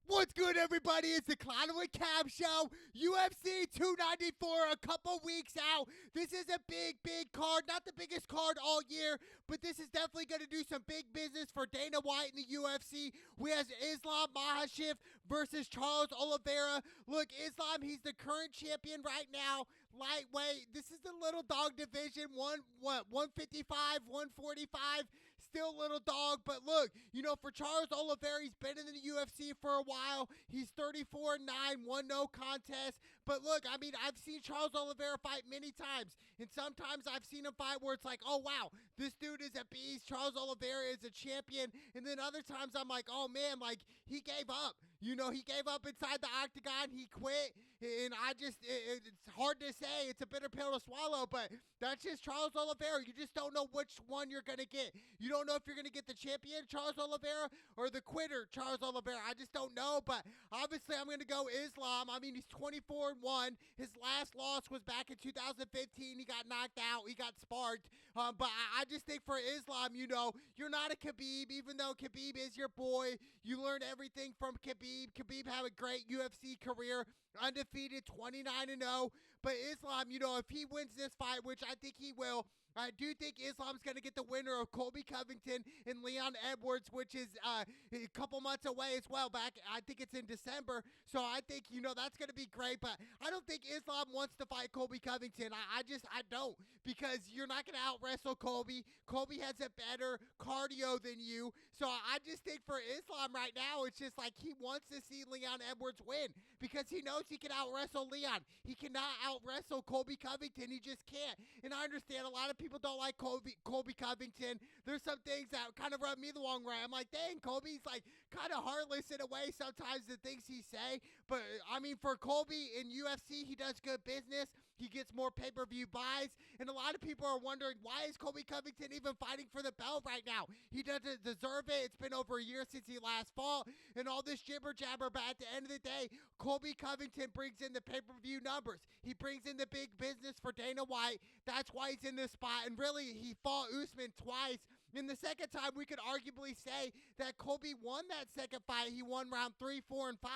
What's good, everybody? It's the Clown with Cam Show. UFC 294, a couple weeks out. This is a big card. Not the biggest card all year, but this is definitely going to do some big business for Dana White in the UFC. We have Islam Makhachev versus Charles Oliveira. Look, Islam, he's the current champion right now. Lightweight. This is the little dog division. 155, 145. Still little dog. But look, for Charles Oliveira, he's been in the UFC for a while. He's 34-9, won no contest. But look, I've seen Charles Oliveira fight many times. And sometimes I've seen him fight where it's like, oh, wow, this dude is a beast. Charles Oliveira is a champion. And then other times I'm like, oh, man, he gave up. He gave up inside the octagon. He quit. And it's hard to say. It's a bitter pill to swallow. But that's just Charles Oliveira. You just don't know which one you're going to get. You don't know if you're going to get the champion, Charles Oliveira, or the quitter, Charles Oliveira. I just don't know. But obviously I'm going to go Islam. He's 24-1. His last loss was back in 2015. He got knocked out. He got sparked. But I just think for Islam, you're not a Khabib, even though Khabib is your boy. You learn everything from Khabib. Khabib had a great UFC career, undefeated, 29-0. But Islam, if he wins this fight, which I think he will, I do think Islam's going to get the winner of Colby Covington and Leon Edwards, which is a couple months away as well. I think it's in December. So I think, that's going to be great. But I don't think Islam wants to fight Colby Covington. I don't. Because you're not going to out-wrestle Colby. Colby has a better cardio than you. So I just think for Islam right now, it's just like he wants to see Leon Edwards win. Because he knows he can out-wrestle Leon. He cannot out-wrestle Colby Covington. He just can't. And I understand a lot of people don't like Colby Covington. There's some things that kind of rub me the wrong way. I'm like, dang, Colby's kind of heartless in a way sometimes, the things he say. But for Colby in UFC, he does good business. He gets more pay-per-view buys. And a lot of people are wondering, why is Colby Covington even fighting for the belt right now? He doesn't deserve it. It's been over a year since he last fought and all this jibber jabber. But at the end of the day, Colby Covington brings in the pay-per-view numbers. He brings in the big business for Dana White. That's why he's in this spot. And really, he fought Usman twice. And the second time, we could arguably say that Colby won that second fight. He won round 3, 4, and 5.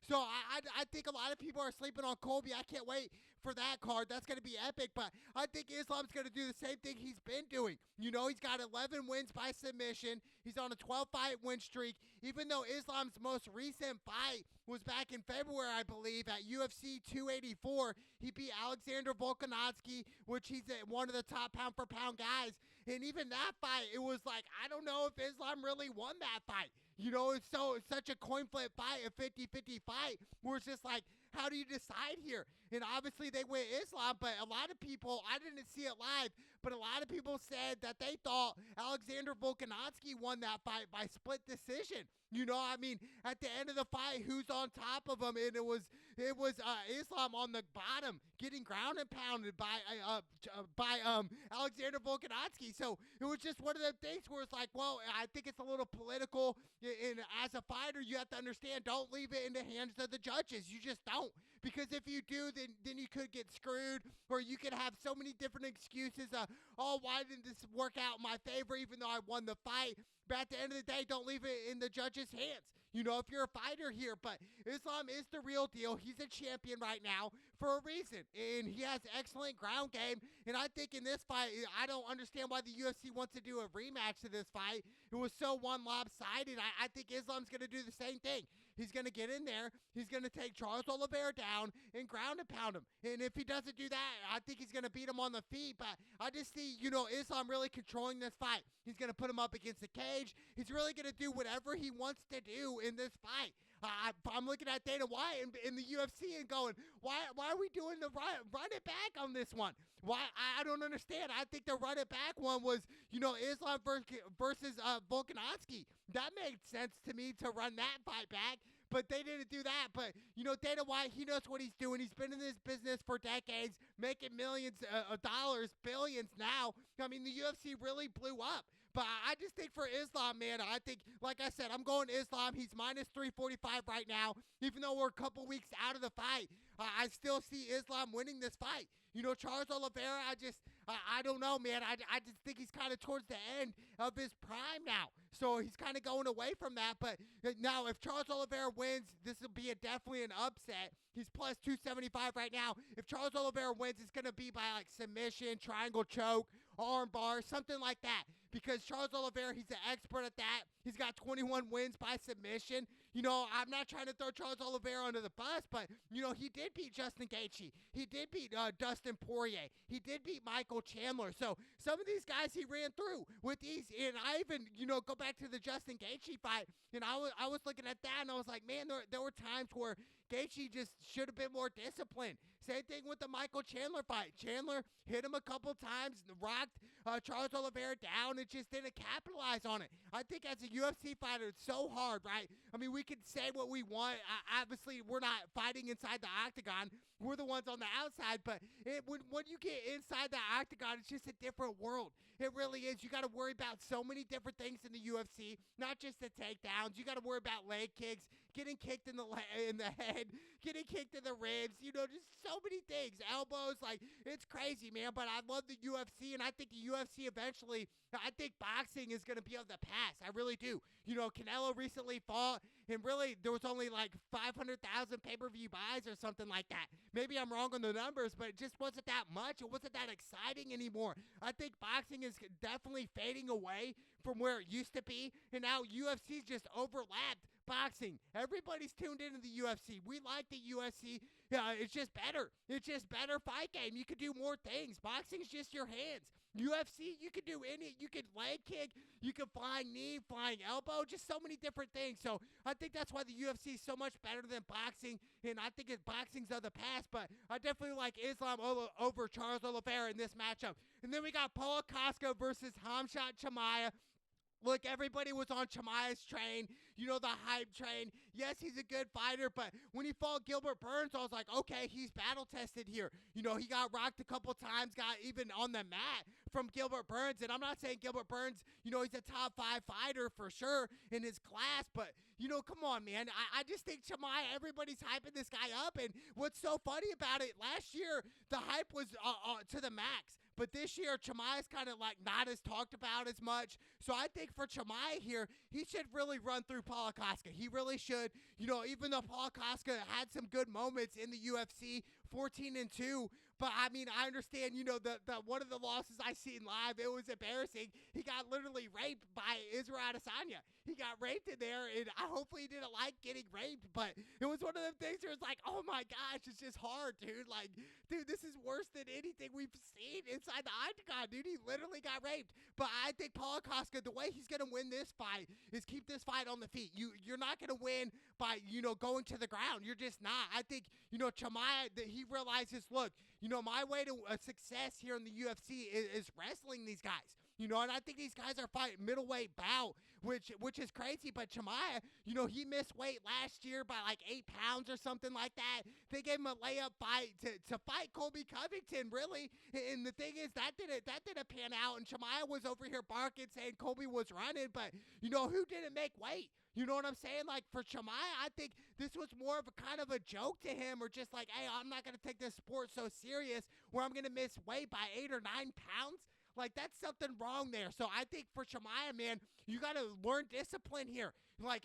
So I think a lot of people are sleeping on Colby. I can't wait for that card. That's going to be epic. But I think Islam's going to do the same thing he's been doing. He's got 11 wins by submission. He's on a 12-fight win streak. Even though Islam's most recent fight was back in February, I believe, at UFC 284. He beat Alexander Volkanovski, which he's one of the top pound-for-pound guys. And even that fight, it was like, I don't know if Islam really won that fight. It's such a coin flip fight, a 50-50 fight, where it's just like, how do you decide here? And obviously they went Islam, but a lot of people, I didn't see it live, but a lot of people said that they thought Alexander Volkanovski won that fight by split decision. At the end of the fight, who's on top of him? And it was Islam on the bottom, getting ground and pounded by Alexander Volkanovski. So it was just one of the things where it's like, well, I think it's a little political. And as a fighter, you have to understand, don't leave it in the hands of the judges. You just don't. Because if you do, then you could get screwed, or you could have so many different excuses. Why didn't this work out in my favor even though I won the fight? But at the end of the day, don't leave it in the judge's hands, if you're a fighter here. But Islam is the real deal. He's a champion right now for a reason. And he has excellent ground game. And I think in this fight, I don't understand why the UFC wants to do a rematch to this fight. It was so one lopsided. I think Islam's going to do the same thing. He's going to get in there. He's going to take Charles Oliveira down and ground and pound him. And if he doesn't do that, I think he's going to beat him on the feet. But I just see, Islam really controlling this fight. He's going to put him up against the cage. He's really going to do whatever he wants to do in this fight. I'm looking at Dana White in the UFC and going, why are we doing the run it back on this one? Why? I don't understand. I think the run it back one was, Islam versus Volkanovski. That made sense to me to run that fight back. But they didn't do that. But, Dana White, he knows what he's doing. He's been in this business for decades, making millions of dollars, billions now. The UFC really blew up. But I just think for Islam, man, I think, like I said, I'm going Islam. He's minus 345 right now. Even though we're a couple weeks out of the fight, I still see Islam winning this fight. Charles Oliveira, I don't know, man. I just think he's kind of towards the end of his prime now. So he's kind of going away from that. But now, if Charles Oliveira wins, this will be definitely an upset. He's plus 275 right now. If Charles Oliveira wins, it's going to be by like submission, triangle choke, arm bar, something like that. Because Charles Oliveira, he's an expert at that. He's got 21 wins by submission. I'm not trying to throw Charles Oliveira under the bus, but, he did beat Justin Gaethje. He did beat Dustin Poirier. He did beat Michael Chandler. So some of these guys he ran through with ease. And I even, go back to the Justin Gaethje fight, and I was looking at that, and I was like, man, there were times where Gaethje just should have been more disciplined. Same thing with the Michael Chandler fight. Chandler hit him a couple times, rocked Charles Oliveira down, and just didn't capitalize on it. I think as a UFC fighter, it's so hard, right? I mean, we can say what we want. Obviously, we're not fighting inside the octagon. We're the ones on the outside, but when you get inside the octagon, it's just a different world. It really is. You got to worry about so many different things in the UFC, not just the takedowns. You got to worry about leg kicks, getting kicked in the head, getting kicked in the ribs, just so many things. Elbows, it's crazy, man. But I love the UFC, and I think the UFC eventually, I think boxing is going to be able to pass. I really do. Canelo recently fought, and really there was only 500,000 pay-per-view buys or something like that. Maybe I'm wrong on the numbers, but it just wasn't that much. It wasn't that exciting anymore. I think boxing is definitely fading away from where it used to be, and now UFC's just overlapped boxing. Everybody's tuned into the UFC. We like the UFC. Yeah, it's just better. It's just better fight game. You can do more things. Boxing's just your hands. UFC, you can do you can leg kick, you can flying knee, flying elbow, just so many different things. So I think that's why the UFC is so much better than boxing, and I think boxing's of the past, but I definitely like Islam over Charles Oliveira in this matchup. And then we got Paulo Costa versus Khamzat Chimaev. Look, everybody was on Chimaev's train, the hype train. Yes, he's a good fighter, but when he fought Gilbert Burns, I was like, okay, he's battle-tested here. He got rocked a couple times, got even on the mat from Gilbert Burns, and I'm not saying Gilbert Burns, he's a top 5 fighter for sure in his class, but, come on, man. I just think Chimaev, everybody's hyping this guy up, and what's so funny about it, last year, the hype was to the max. But this year, Chimaev's kind of not as talked about as much. So I think for Chimaev here, he should really run through Paulo Costa. He really should. Even though Paulo Costa had some good moments in the UFC, 14-2. But I mean, I understand, the one of the losses I seen live, it was embarrassing. He got literally raped by Israel Adesanya. He got raped in there, and hopefully he didn't like getting raped, but it was one of them things where it's like, oh my gosh, it's just hard, dude. Dude, this is worse than anything we've seen inside the octagon, dude. He literally got raped. But I think Paulo Costa, the way he's going to win this fight is keep this fight on the feet. You're not going to win by, going to the ground. You're just not. I think, Chimaev, he realizes, look, my way to success here in the UFC is wrestling these guys. And I think these guys are fighting middleweight bout, which is crazy. But Chimaev, he missed weight last year by 8 pounds or something like that. They gave him a layup fight to fight Colby Covington, really. And the thing is, that didn't pan out. And Chimaev was over here barking, saying Colby was running. But, who didn't make weight? You know what I'm saying? For Chimaev, I think this was more of a kind of a joke to him, or just hey, I'm not going to take this sport so serious where I'm going to miss weight by 8 or 9 pounds. That's something wrong there. So I think for Chimaev, man, you got to learn discipline here.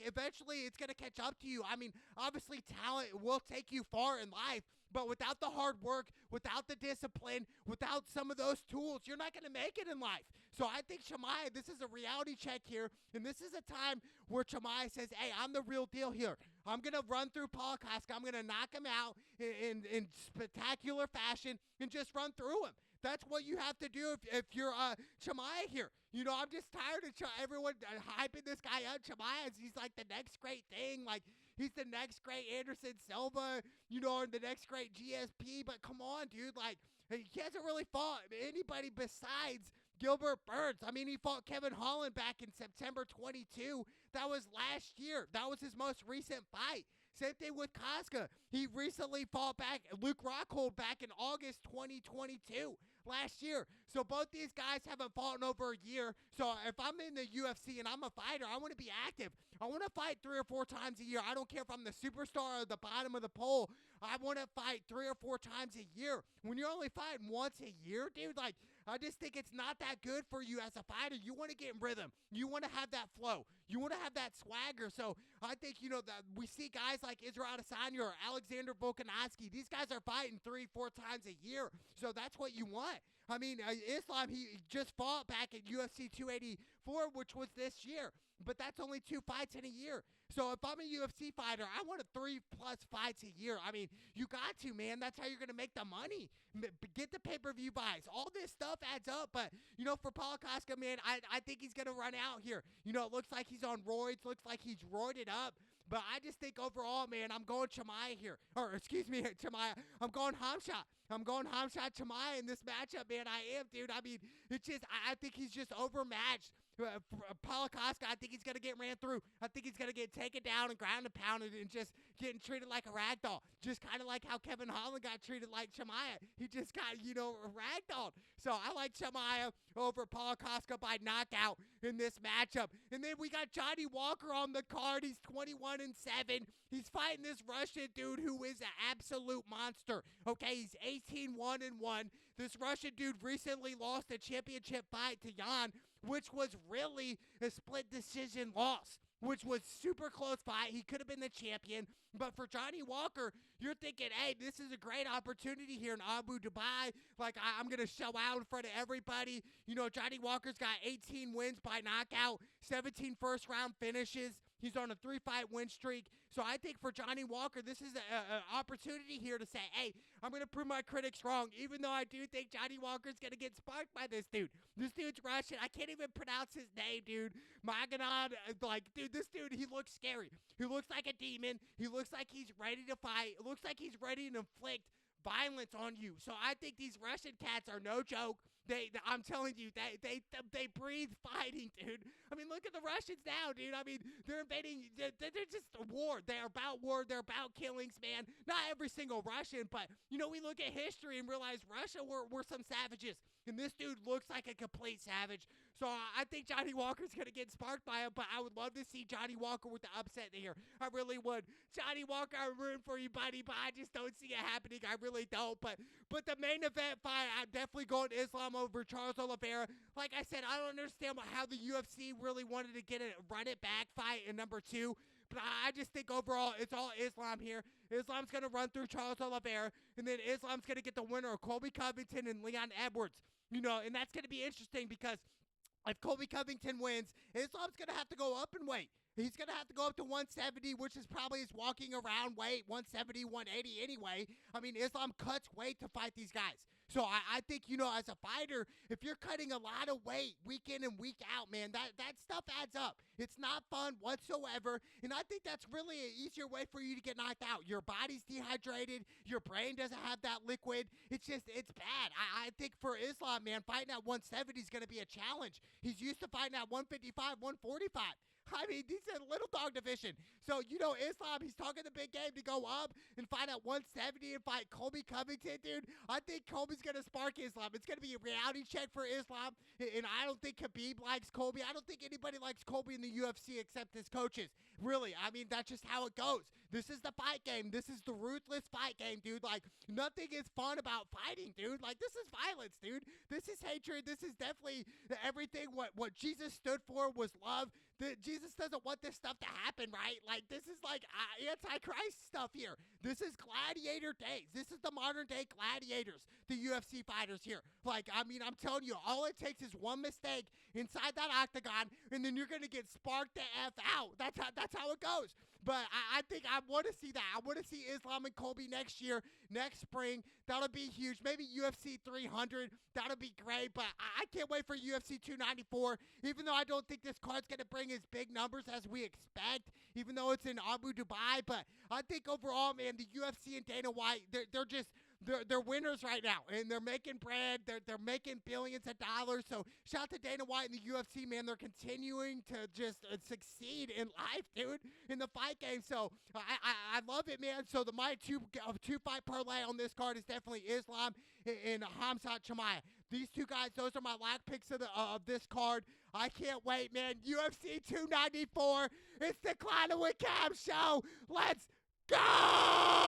Eventually it's going to catch up to you. I mean, obviously talent will take you far in life, but without the hard work, without the discipline, without some of those tools, you're not going to make it in life. So I think Chimaev, this is a reality check here, and this is a time where Chimaev says, hey, I'm the real deal here. I'm going to run through Paulo Costa. I'm going to knock him out in spectacular fashion and just run through him. That's what you have to do if you're Chimaev here. I'm just tired of everyone hyping this guy up. Chimaev, he's the next great thing. He's the next great Anderson Silva, or the next great GSP. But come on, dude. He hasn't really fought anybody besides Gilbert Burns. I mean, he fought Kevin Holland back in September 22. That was last year. That was his most recent fight. Same thing with Koska. He recently fought back Luke Rockhold back in August 2022 last year. So both these guys haven't fought in over a year. So if I'm in the UFC and I'm a fighter, I want to be active. I want to fight 3 or 4 times a year. I don't care if I'm the superstar or the bottom of the pole. I want to fight 3 or 4 times a year. When you're only fighting once a year, dude, like, I just think it's not that good for you as a fighter. You want to get in rhythm. You want to have that flow. You want to have that swagger. So I think, that we see guys like Israel Adesanya or Alexander Volkanovski. These guys are fighting 3, 4 times a year. So that's what you want. I mean, Islam, he just fought back at UFC 284, which was this year. But that's only 2 fights in a year. So if I'm a UFC fighter, I want 3+ fights a year. I mean, you got to, man. That's how you're going to make the money. Get the pay-per-view buys. All this stuff adds up. But, for Paulo Costa, man, I think he's going to run out here. It looks like he's on roids. Looks like he's roided up. But I just think overall, man, I'm going Chimaev here. Or, excuse me, Chimaev. I'm going Khamzat. I'm going Khamzat Chimaev in this matchup, man. I am, dude. I mean, it's just, I think he's just overmatched. Paulo Costa, I think he's going to get ran through. I think he's going to get taken down and ground and pounded and just getting treated like a ragdoll. Just kind of like how Kevin Holland got treated like Chimaev. He just got, ragdolled. So I like Chimaev over Paulo Costa by knockout in this matchup. And then we got Johnny Walker on the card. He's 21-7. He's fighting this Russian dude who is an absolute monster. Okay, he's 18-1-1. This Russian dude recently lost a championship fight to Jan, which was really a split decision loss, which was super close fight. He could have been the champion. But for Johnny Walker, you're thinking, hey, this is a great opportunity here in Abu Dhabi. Like, I'm going to show out in front of everybody. Johnny Walker's got 18 wins by knockout, 17 first-round finishes. He's on a 3-fight win streak. So I think for Johnny Walker, this is an opportunity here to say, hey, I'm going to prove my critics wrong, even though I do think Johnny Walker's going to get sparked by this dude. This dude's Russian. I can't even pronounce his name, dude. Maganad, dude, this dude, he looks scary. He looks like a demon. He looks like he's ready to fight. It looks like he's ready to inflict violence on you. So I think these Russian cats are no joke. I'm telling you, they breathe fighting, dude. I mean, look at the Russians now, dude. I mean, they're invading. They're just a war. They're about war. They're about killings, man. Not every single Russian, but we look at history and realize Russia were some savages, and this dude looks like a complete savage. So I think Johnny Walker's gonna get sparked by him, but I would love to see Johnny Walker with the upset here. I really would. Johnny Walker, I'm rooting for you, buddy, but I just don't see it happening. I really don't. But the main event fight, I'm definitely going Islam over Charles Oliveira. Like I said, I don't understand how the UFC really wanted to get a run it back fight in number 2. But I just think overall, it's all Islam here. Islam's going to run through Charles Oliveira, and then Islam's going to get the winner of Colby Covington and Leon Edwards. And that's going to be interesting because if Colby Covington wins, Islam's going to have to go up in weight. He's going to have to go up to 170, which is probably his walking around weight, 170, 180 anyway. I mean, Islam cuts weight to fight these guys. So I think, as a fighter, if you're cutting a lot of weight week in and week out, man, that stuff adds up. It's not fun whatsoever. And I think that's really an easier way for you to get knocked out. Your body's dehydrated. Your brain doesn't have that liquid. It's bad. I think for Islam, man, fighting at 170 is going to be a challenge. He's used to fighting at 155, 145. I mean, these are little dog division. So, Islam, he's talking the big game to go up and fight at 170 and fight Colby Covington, dude. I think Colby's going to spark Islam. It's going to be a reality check for Islam, and I don't think Khabib likes Colby. I don't think anybody likes Colby in the UFC except his coaches. Really, I mean, that's just how it goes. This is the fight game. This is the ruthless fight game, dude. Like, nothing is fun about fighting, dude. Like, this is violence, dude. This is hatred. This is definitely everything what Jesus stood for was love. Jesus doesn't want this stuff to happen, right? Like, this is like anti-Christ stuff here. This is gladiator days. This is the modern day gladiators, the UFC fighters here. Like, I mean, I'm telling you, all it takes is one mistake inside that octagon, and then you're going to get sparked the F out. That's how it goes. But I think I want to see that. I want to see Islam and Colby next year, next spring. That'll be huge. Maybe UFC 300. That'll be great. But I can't wait for UFC 294. Even though I don't think this card's going to bring as big numbers as we expect, even though it's in Abu Dhabi. But I think overall, man, the UFC and Dana White, they're winners right now, and they're making bread. They're making billions of dollars. So shout out to Dana White and the UFC, man. They're continuing to just succeed in life, dude, in the fight game. So I love it, man. So my two fight parlay on this card is definitely Islam and Khamzat Chimaev. These two guys, those are my lock picks of this card. I can't wait, man. UFC 294. It's the Cloud with Cam show. Let's go!